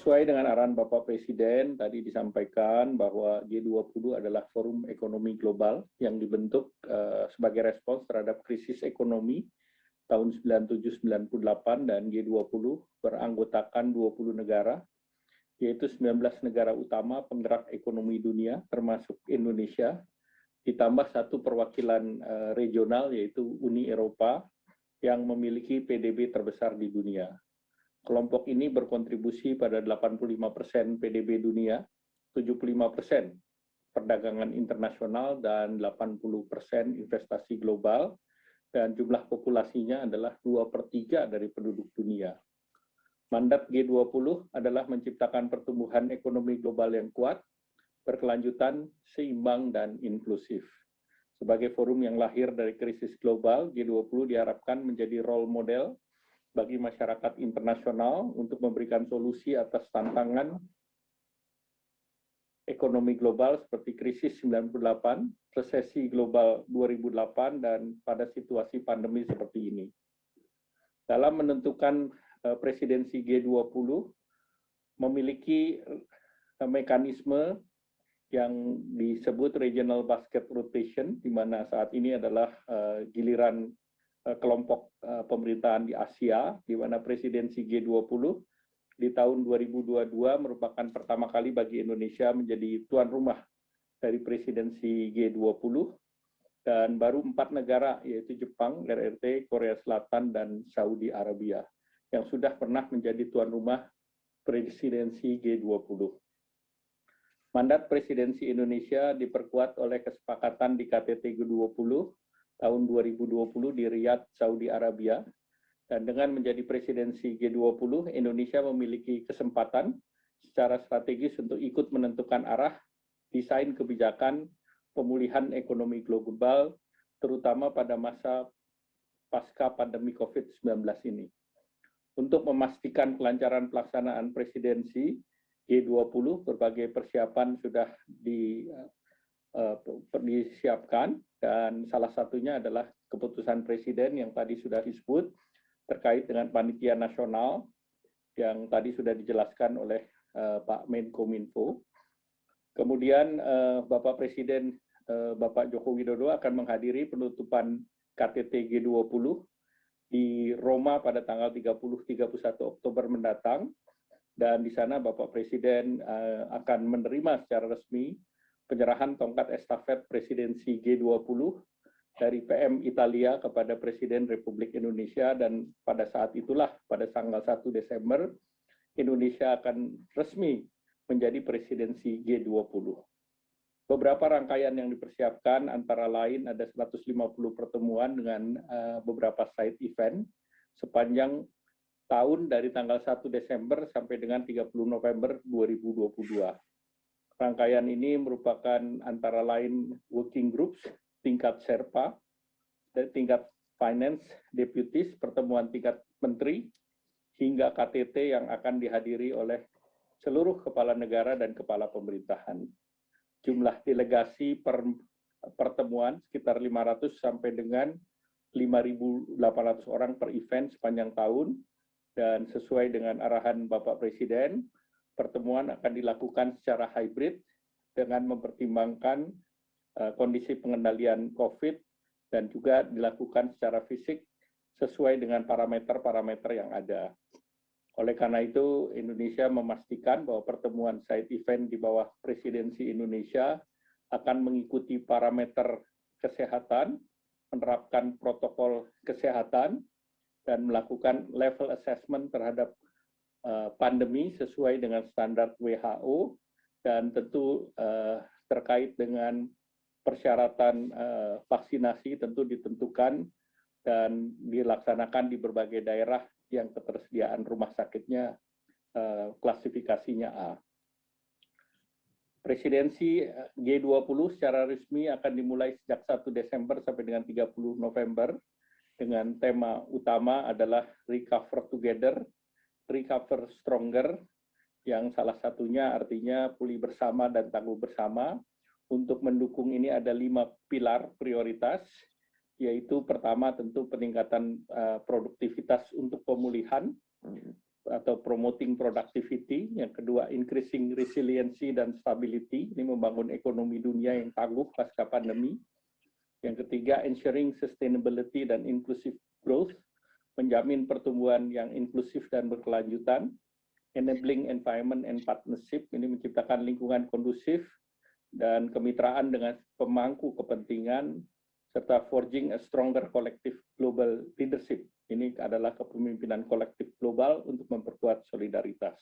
Sesuai dengan arahan Bapak Presiden, tadi disampaikan bahwa G20 adalah forum ekonomi global yang dibentuk sebagai respons terhadap krisis ekonomi tahun 97-98 dan G20 beranggotakan 20 negara, yaitu 19 negara utama penggerak ekonomi dunia, termasuk Indonesia, ditambah satu perwakilan regional yaitu Uni Eropa yang memiliki PDB terbesar di dunia. Kelompok ini berkontribusi pada 85% PDB dunia, 75% perdagangan internasional, dan 80% investasi global, dan jumlah populasinya adalah 2/3 dari penduduk dunia. Mandat G20 adalah menciptakan pertumbuhan ekonomi global yang kuat, berkelanjutan, seimbang, dan inklusif. Sebagai forum yang lahir dari krisis global, G20 diharapkan menjadi role model bagi masyarakat internasional untuk memberikan solusi atas tantangan ekonomi global seperti krisis 98, resesi global 2008, dan pada situasi pandemi seperti ini. Dalam menentukan presidensi G20, memiliki mekanisme yang disebut regional basket rotation, di mana saat ini adalah giliran kelompok pemerintahan di Asia, di mana presidensi G20 di tahun 2022 merupakan pertama kali bagi Indonesia menjadi tuan rumah dari presidensi G20, dan baru 4 negara, yaitu Jepang, RRT, Korea Selatan, dan Saudi Arabia, yang sudah pernah menjadi tuan rumah presidensi G20. Mandat presidensi Indonesia diperkuat oleh kesepakatan di KTT G20 tahun 2020 di Riyadh, Saudi Arabia, dan dengan menjadi presidensi G20, Indonesia memiliki kesempatan secara strategis untuk ikut menentukan arah desain kebijakan pemulihan ekonomi global, terutama pada masa pasca pandemi COVID-19 ini. Untuk memastikan kelancaran pelaksanaan presidensi G20, berbagai persiapan sudah disiapkan, dan salah satunya adalah keputusan Presiden yang tadi sudah disebut terkait dengan panitia nasional yang tadi sudah dijelaskan oleh Pak Menkominfo. Kemudian Bapak Presiden Bapak Joko Widodo akan menghadiri penutupan KTT G20 di Roma pada tanggal 30-31 Oktober mendatang, dan di sana Bapak Presiden akan menerima secara resmi penyerahan tongkat estafet presidensi G20 dari PM Italia kepada Presiden Republik Indonesia, dan pada saat itulah, pada tanggal 1 Desember, Indonesia akan resmi menjadi presidensi G20. Beberapa rangkaian yang dipersiapkan antara lain ada 150 pertemuan dengan beberapa side event sepanjang tahun dari tanggal 1 Desember sampai dengan 30 November 2022. Rangkaian ini merupakan antara lain working groups, tingkat Sherpa, tingkat finance, deputies, pertemuan tingkat menteri, hingga KTT yang akan dihadiri oleh seluruh kepala negara dan kepala pemerintahan. Jumlah delegasi per pertemuan sekitar 500 sampai dengan 5.800 orang per event sepanjang tahun, dan sesuai dengan arahan Bapak Presiden, pertemuan akan dilakukan secara hybrid dengan mempertimbangkan kondisi pengendalian COVID dan juga dilakukan secara fisik sesuai dengan parameter-parameter yang ada. Oleh karena itu, Indonesia memastikan bahwa pertemuan side event di bawah presidensi Indonesia akan mengikuti parameter kesehatan, menerapkan protokol kesehatan, dan melakukan level assessment terhadap pandemi sesuai dengan standar WHO, dan tentu terkait dengan persyaratan vaksinasi tentu ditentukan dan dilaksanakan di berbagai daerah yang ketersediaan rumah sakitnya klasifikasinya A. Presidensi G20 secara resmi akan dimulai sejak 1 Desember sampai dengan 30 November dengan tema utama adalah Recover Together, Recover Stronger, yang salah satunya artinya pulih bersama dan tangguh bersama. Untuk mendukung ini ada 5 pilar prioritas, yaitu pertama tentu peningkatan produktivitas untuk pemulihan, atau promoting productivity, yang kedua increasing resiliency dan stability, ini membangun ekonomi dunia yang tangguh pasca pandemi. Yang ketiga ensuring sustainability dan inclusive growth, menjamin pertumbuhan yang inklusif dan berkelanjutan. Enabling environment and partnership, ini menciptakan lingkungan kondusif dan kemitraan dengan pemangku kepentingan, serta forging a stronger collective global leadership. Ini adalah kepemimpinan kolektif global untuk memperkuat solidaritas.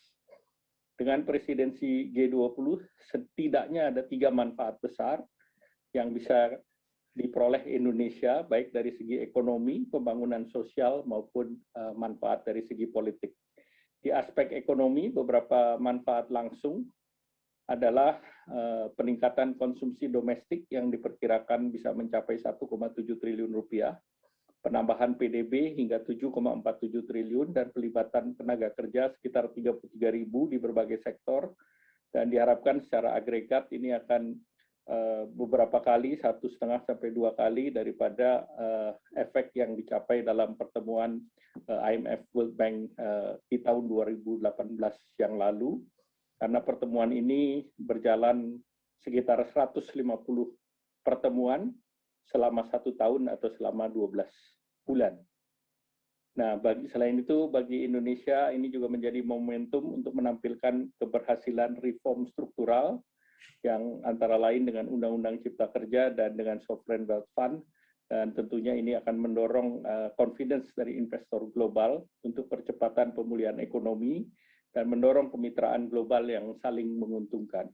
Dengan presidensi G20, setidaknya ada 3 manfaat besar yang bisa diperoleh Indonesia, baik dari segi ekonomi, pembangunan sosial, maupun manfaat dari segi politik. Di aspek ekonomi, beberapa manfaat langsung adalah peningkatan konsumsi domestik yang diperkirakan bisa mencapai 1,7 triliun rupiah, penambahan PDB hingga 7,47 triliun, dan pelibatan tenaga kerja sekitar 33.000 di berbagai sektor, dan diharapkan secara agregat ini akan beberapa kali, 1,5 sampai 2 kali daripada efek yang dicapai dalam pertemuan IMF World Bank di tahun 2018 yang lalu, karena pertemuan ini berjalan sekitar 150 pertemuan selama 1 tahun atau selama 12 bulan. Nah, selain itu, bagi Indonesia ini juga menjadi momentum untuk menampilkan keberhasilan reform struktural yang antara lain dengan Undang-Undang Cipta Kerja dan dengan Sovereign Wealth Fund, dan tentunya ini akan mendorong confidence dari investor global untuk percepatan pemulihan ekonomi dan mendorong kemitraan global yang saling menguntungkan.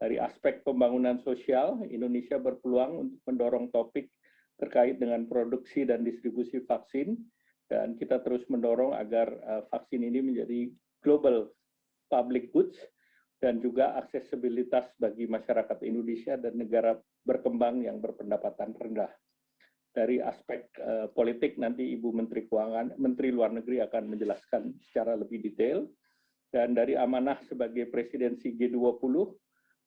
Dari aspek pembangunan sosial, Indonesia berpeluang untuk mendorong topik terkait dengan produksi dan distribusi vaksin, dan kita terus mendorong agar vaksin ini menjadi global public goods dan juga aksesibilitas bagi masyarakat Indonesia dan negara berkembang yang berpendapatan rendah. Dari aspek politik, nanti Ibu Menteri Keuangan, Menteri Luar Negeri akan menjelaskan secara lebih detail. Dan dari amanah sebagai presidensi G20,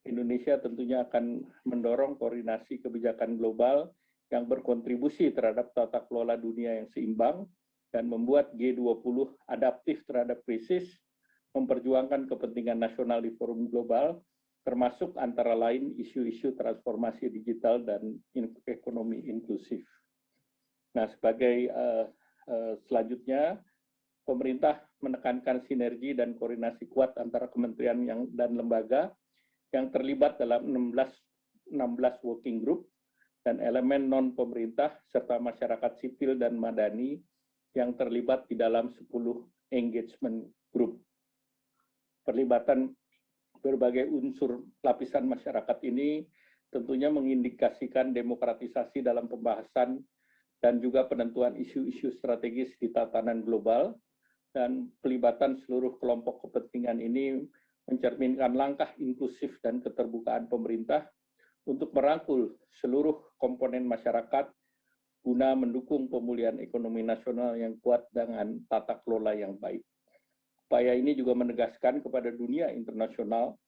Indonesia tentunya akan mendorong koordinasi kebijakan global yang berkontribusi terhadap tata kelola dunia yang seimbang dan membuat G20 adaptif terhadap krisis, memperjuangkan kepentingan nasional di forum global, termasuk antara lain isu-isu transformasi digital dan ekonomi inklusif. Nah, sebagai selanjutnya, pemerintah menekankan sinergi dan koordinasi kuat antara kementerian dan lembaga yang terlibat dalam 16 working group dan elemen non-pemerintah serta masyarakat sipil dan madani yang terlibat di dalam 10 engagement group. Perlibatan berbagai unsur lapisan masyarakat ini tentunya mengindikasikan demokratisasi dalam pembahasan dan juga penentuan isu-isu strategis di tatanan global, dan pelibatan seluruh kelompok kepentingan ini mencerminkan langkah inklusif dan keterbukaan pemerintah untuk merangkul seluruh komponen masyarakat guna mendukung pemulihan ekonomi nasional yang kuat dengan tata kelola yang baik. Upaya ini juga menegaskan kepada dunia internasional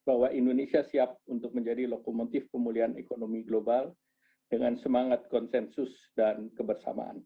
bahwa Indonesia siap untuk menjadi lokomotif pemulihan ekonomi global dengan semangat konsensus dan kebersamaan.